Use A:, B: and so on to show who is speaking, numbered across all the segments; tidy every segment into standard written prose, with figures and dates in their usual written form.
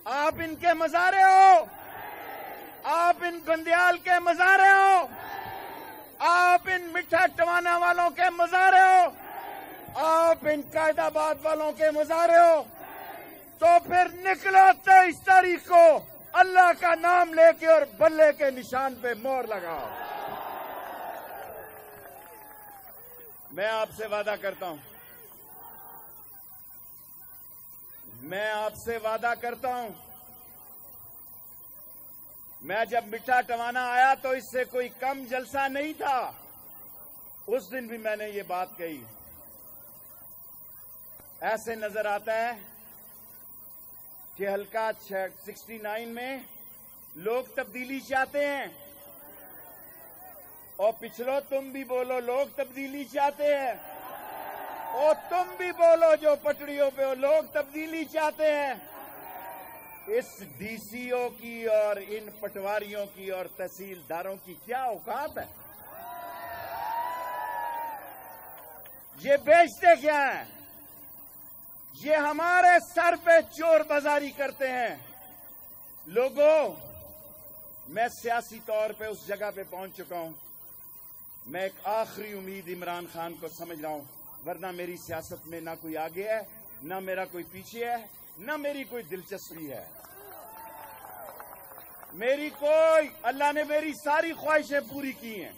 A: آپ ان کے مزارے ہو، آپ ان گندیال کے مزارے ہو، آپ ان مٹھا ٹوانا والوں کے مزارے ہو، آپ ان قائد آباد والوں کے مزارے ہو، تو پھر نکلو 23 تاریخ کو اللہ کا نام لے کے اور بلے کے نشان پہ مور لگاؤ۔ میں آپ سے وعدہ کرتا ہوں، میں آپ سے وعدہ کرتا ہوں، میں جب مٹھا ٹوانا آیا تو اس سے کوئی کم جلسہ نہیں تھا، اس دن بھی میں نے یہ بات کہی۔ ایسے نظر آتا ہے کہ حلقہ 69 میں لوگ تبدیلی چاہتے ہیں، اور پچھلو تم بھی بولو لوگ تبدیلی چاہتے ہیں، اور تم بھی بولو جو پٹڑیوں پہ ہو لوگ تبدیلی چاہتے ہیں۔ اس ڈی سی او کی اور ان پٹواریوں کی اور تحصیلداروں کی کیا اوقات ہے؟ یہ بیچتے کیا ہیں؟ یہ ہمارے سر پہ چور بازاری کرتے ہیں۔ لوگوں، میں سیاسی طور پہ اس جگہ پہ پہنچ چکا ہوں، میں ایک آخری امید عمران خان کو سمجھ رہا ہوں، ورنہ میری سیاست میں نہ کوئی آگے ہے، نہ میرا کوئی پیچھے ہے، نہ میری کوئی دلچسپی ہے۔ اللہ نے میری ساری خواہشیں پوری کی ہیں،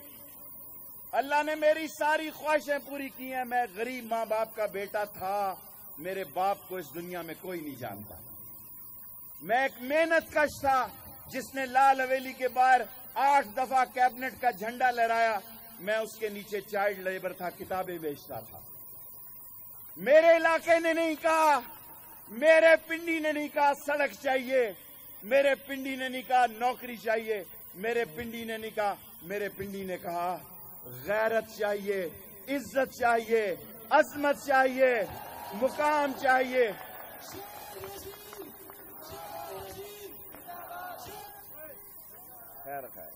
A: اللہ نے میری ساری خواہشیں پوری کی ہیں۔ میں غریب ماں باپ کا بیٹا تھا، میرے باپ کو اس دنیا میں کوئی نہیں جانتا۔ میں ایک محنت کش تھا جس نے لال حویلی کے باہر 8 دفعہ کیبنٹ کا جھنڈا لہرایا، میں اس کے نیچے چائلڈ لیبر تھا، کتابیں بیچتا تھا۔ میرے علاقے نے نہیں کہا، میرے پنڈی نے نہیں کہا سڑک چاہیے، میرے پنڈی نے نہیں کہا نوکری چاہیے، میرے پنڈی نے نہیں کہا، میرے پنڈی نے کہا غیرت چاہیے، عزت چاہیے، عظمت چاہیے، مقام چاہیے۔ خیر خیر،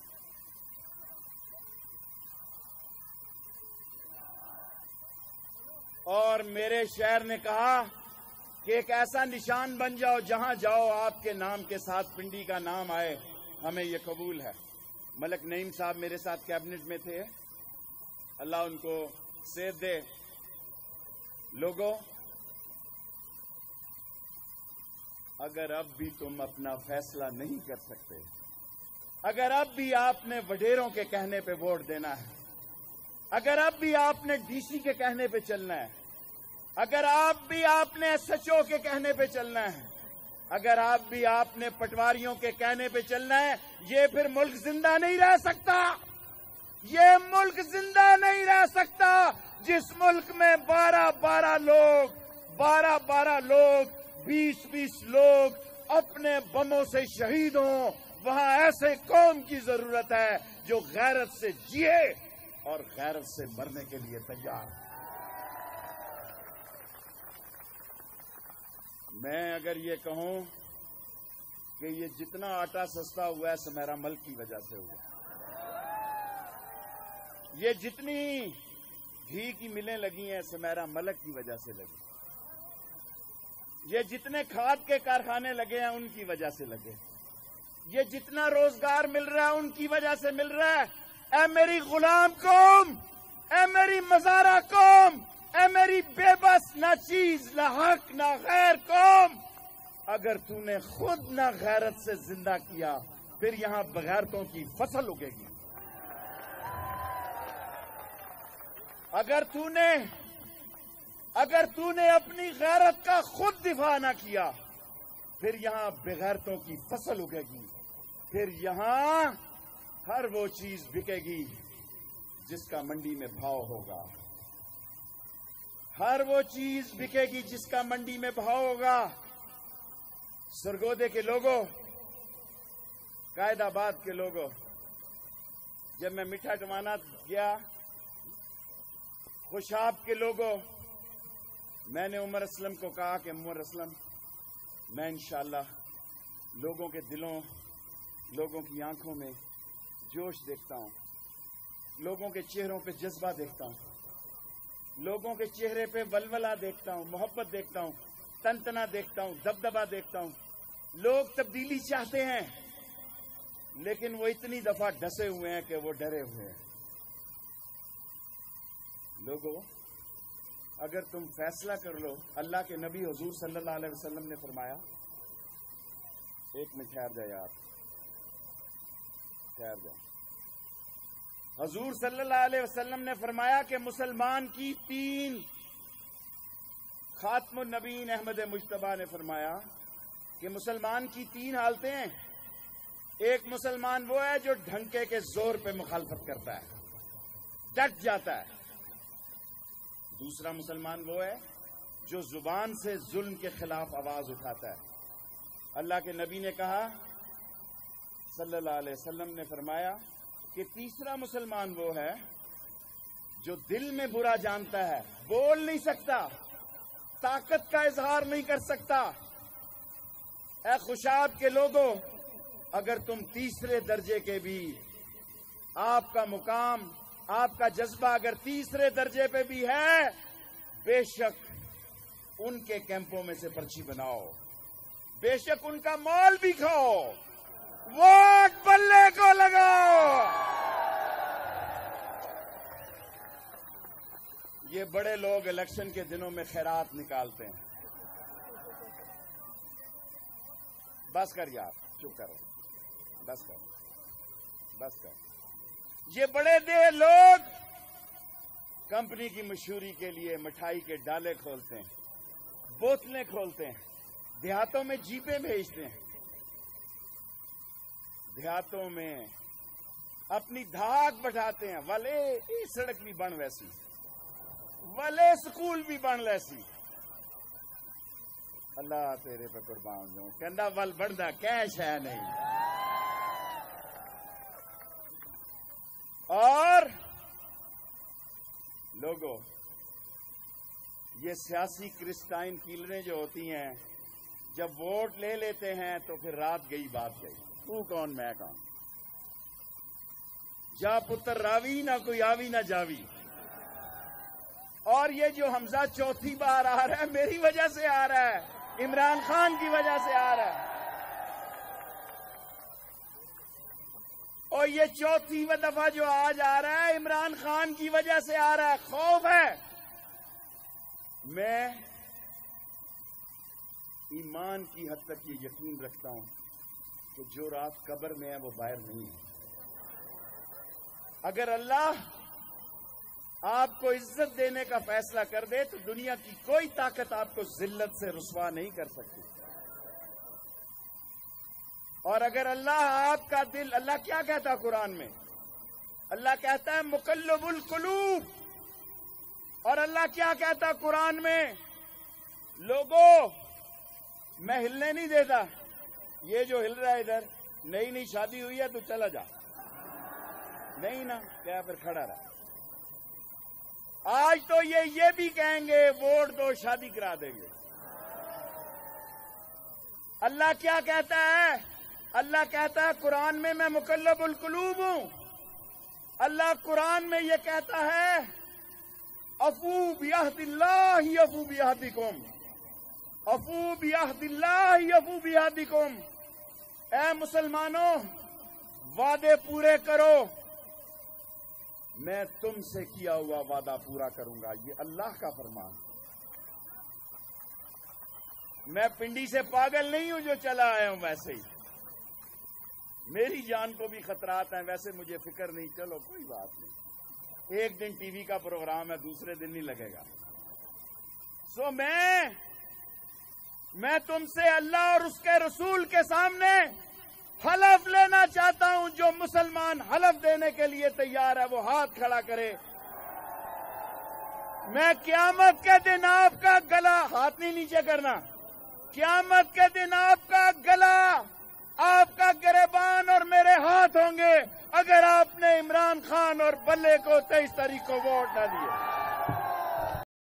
A: اور میرے شہر نے کہا کہ ایک ایسا نشان بن جاؤ جہاں جاؤ آپ کے نام کے ساتھ پنڈی کا نام آئے، ہمیں یہ قبول ہے۔ ملک نعیم صاحب میرے ساتھ کیبنٹ میں تھے، اللہ ان کو صحت دے۔ لوگوں، اگر اب بھی تم اپنا فیصلہ نہیں کر سکتے، اگر اب بھی آپ نے وڈیروں کے کہنے پہ ووٹ دینا ہے، اگر اب بھی آپ نے ڈی سی کے کہنے پہ چلنا ہے، اگر آپ بھی آپ نے ایس ایچ او کے کہنے پہ چلنا ہے، اگر آپ بھی آپ نے پٹواریوں کے کہنے پہ چلنا ہے، یہ پھر ملک زندہ نہیں رہ سکتا۔ یہ ملک زندہ نہیں رہ سکتا جس ملک میں 12 لوگ 20 لوگ اپنے بموں سے شہید ہوں۔ وہاں ایسے قوم کی ضرورت ہے جو غیرت سے جیے اور غیرت سے مرنے کے لیے تیار ہے۔ میں اگر یہ کہوں کہ یہ جتنا آٹا سستا ہوا ہے سمیرا ملک کی وجہ سے ہوا، یہ جتنی گھی کی ملیں لگی ہیں سمیرا ملک کی وجہ سے لگی، یہ جتنے کھاد کے کارخانے لگے ہیں ان کی وجہ سے لگے، یہ جتنا روزگار مل رہا ہے ان کی وجہ سے مل رہا ہے۔ اے میری غلام قوم، اے میری مزارہ قوم، اے میری بے بس نہ چیز نہ حق نہ غیر قوم، اگر تو نے خود نہ غیرت سے زندہ کیا پھر یہاں بغیرتوں کی فصل اگے گی۔ اگر تو نے اپنی غیرت کا خود دفاع نہ کیا پھر یہاں بغیرتوں کی فصل اگے گی، پھر یہاں ہر وہ چیز بکے گی جس کا منڈی میں بھاؤ ہوگا، ہر وہ چیز بکے گی جس کا منڈی میں بھاؤ ہوگا۔ سرگودے کے لوگوں، قائد آباد کے لوگوں، جب میں مٹھا ٹوانا گیا، خوشاب کے لوگوں، میں نے عمر اسلم کو کہا کہ عمر اسلم، میں انشاءاللہ لوگوں کے دلوں، لوگوں کی آنکھوں میں جوش دیکھتا ہوں، لوگوں کے چہروں پہ جذبہ دیکھتا ہوں، لوگوں کے چہرے پہ ولولہ دیکھتا ہوں، محبت دیکھتا ہوں، تنتنا دیکھتا ہوں، دبدبا دیکھتا ہوں۔ لوگ تبدیلی چاہتے ہیں لیکن وہ اتنی دفعہ ڈسے ہوئے ہیں کہ وہ ڈرے ہوئے ہیں. لوگوں، اگر تم فیصلہ کر لو، اللہ کے نبی حضور صلی اللہ علیہ وسلم نے فرمایا، ایک منٹ ٹھہر جائے یار، ٹھہر جائے. حضور صلی اللہ علیہ وسلم نے فرمایا کہ مسلمان کی تین، خاتم النبیین احمد مجتبیٰ نے فرمایا کہ مسلمان کی تین حالتیں ہیں. ایک مسلمان وہ ہے جو ڈھنکے کے زور پہ مخالفت کرتا ہے، ڈٹ جاتا ہے. دوسرا مسلمان وہ ہے جو زبان سے ظلم کے خلاف آواز اٹھاتا ہے. اللہ کے نبی نے کہا صلی اللہ علیہ وسلم نے فرمایا کہ تیسرا مسلمان وہ ہے جو دل میں برا جانتا ہے، بول نہیں سکتا، طاقت کا اظہار نہیں کر سکتا. اے خوشاب کے لوگوں، اگر تم تیسرے درجے کے بھی، آپ کا مقام، آپ کا جذبہ اگر تیسرے درجے پہ بھی ہے، بے شک ان کے کیمپوں میں سے پرچی بناؤ، بے شک ان کا مال بھی کھاؤ، ووٹ بلے کو لگاؤ. یہ بڑے لوگ الیکشن کے دنوں میں خیرات نکالتے ہیں. بس کر یار، چپ کرو، بس کر، بس کر. یہ بڑے دیہ لوگ کمپنی کی مشہوری کے لیے مٹھائی کے ڈالے کھولتے ہیں، بوتلیں کھولتے ہیں، دیہاتوں میں جیپیں بھیجتے ہیں، دیہاتوں میں اپنی دھاک بٹھاتے ہیں. والے یہ سڑک بھی بن ویسی، والے سکول بھی بن ویسی. اللہ تیرے پہ قربان جاؤں، کہندا ول بندا کیش ہے نہیں. اور لوگوں، یہ سیاسی کرسٹائن کیلریں جو ہوتی ہیں، جب ووٹ لے لیتے ہیں تو پھر رات گئی بات گئی، تو کون میں کون، جا پتر راوی نہ کوئی آوی نہ جاوی. اور یہ جو حمزہ چوتھی بار آ رہا ہے میری وجہ سے آ رہا ہے، عمران خان کی وجہ سے آ رہا ہے. اور یہ چوتھی دفعہ جو آج آ رہا ہے عمران خان کی وجہ سے آ رہا ہے. خوف ہے. میں ایمان کی حد تک یہ یقین رکھتا ہوں کہ جو رات قبر میں ہے وہ باہر نہیں ہے. اگر اللہ آپ کو عزت دینے کا فیصلہ کر دے تو دنیا کی کوئی طاقت آپ کو ذلت سے رسوا نہیں کر سکتی. اور اگر اللہ آپ کا دل، اللہ کیا کہتا ہے قرآن میں؟ اللہ کہتا ہے مقلب القلوب. اور اللہ کیا کہتا ہے قرآن میں؟ لوگوں میں ہلنے نہیں دیتا. یہ جو ہل رہا ہے ادھر، نئی نئی شادی ہوئی ہے تو چلا جا، نہیں نا کیا پھر کھڑا رہا. آج تو یہ بھی کہیں گے ووٹ دو شادی کرا دیں گے. اللہ کیا کہتا ہے؟ اللہ کہتا ہے قرآن میں مقلب القلوب ہوں. اللہ قرآن میں یہ کہتا ہے افو بعہد اللہ افو بعہدکم، افو بعہد اللہ افو بعہدکم. اے مسلمانوں، وعدے پورے کرو، میں تم سے کیا ہوا وعدہ پورا کروں گا. یہ اللہ کا فرمان. میں پنڈی سے پاگل نہیں ہوں جو چلا آیا ہوں. ویسے ہی میری جان کو بھی خطرات ہیں، ویسے مجھے فکر نہیں. چلو کوئی بات نہیں، ایک دن ٹی وی کا پروگرام ہے، دوسرے دن نہیں لگے گا. سو میں تم سے اللہ اور اس کے رسول کے سامنے حلف لینا چاہتا ہوں. جو مسلمان حلف دینے کے لیے تیار ہے وہ ہاتھ کھڑا کرے. میں قیامت کے دن آپ کا گلا، ہاتھ نہیں نیچے کرنا، قیامت کے دن آپ کا گلا، آپ کا گریبان اور میرے ہاتھ ہوں گے اگر آپ نے عمران خان اور بلے کو 23 تاریخ کو ووٹ نہ دیے.